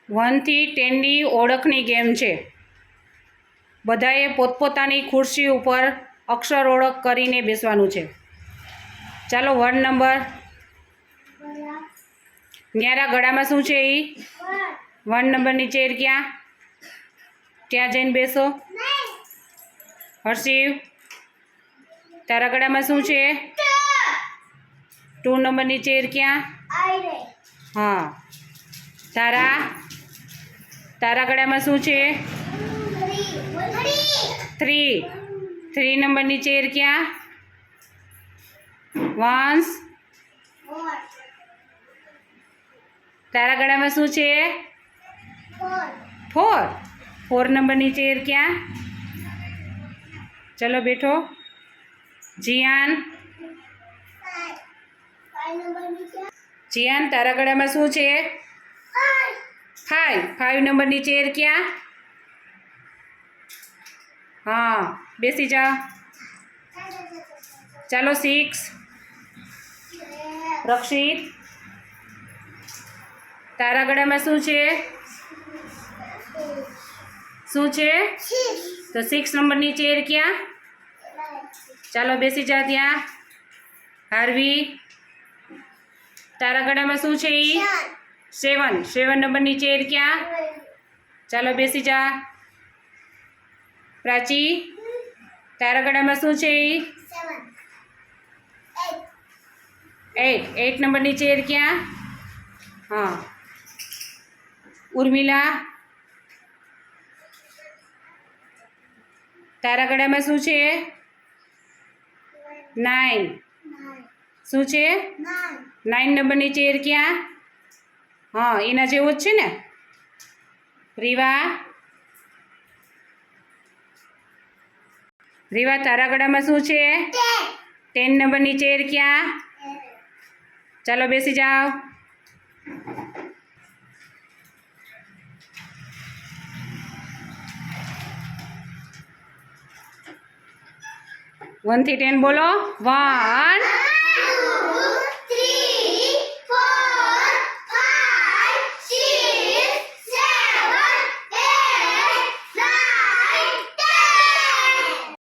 વનથી 10ની ઓળખની game છે. બધાએ પોતપોતાની ખુરશી ઉપર અક્ષર ઓળખ કરીને બેસવાનું છે. ચાલો 1 નંબર. ન્યારા ગળામાં શું છે? એ 1 નંબરની ચેર ક્યાં? ત્યાં જઈને બેસો. હર્ષિવ, તારા ગળામાં શું છે? 2 નંબરની ચેર ક્યાં? હા. તારા ગળામાં શું છે? 3 નંબરની ચેર ક્યાં? વંશ, તારા ગળામાં શું છે? 4 નંબરની ચેર ક્યાં? ચલો બેઠો. જીયાન, તારા ગળામાં શું છે? 5 નંબરની ચેર ક્યાં? હા, બેસી જા. ચાલો 6. રક્ષિત, તારા ગળામાં શું છે? શું છે? તો 6 નંબરની ચેર ક્યાં? ચાલો બેસી જા ત્યાં. હાર્વી, તારા ગળામાં શું છે? 7 નંબરની ચેર ક્યાં? ચાલો બેસી જા. પ્રાચી, તારા ગળામાં શું છે? 8 નંબરની ચેર ક્યાં? હા. ઉર્મિલા, તારા ગળામાં શું છે? 9. શું છે? 9 નંબરની ચેર ક્યાં? હા, એના જેવું જ છે ને. રીવા, તારા ગળામાં શું છે? 10 નંબરની ચેર ક્યાં? ચાલો બેસી જાઓ. વન થી 10 બોલો. 1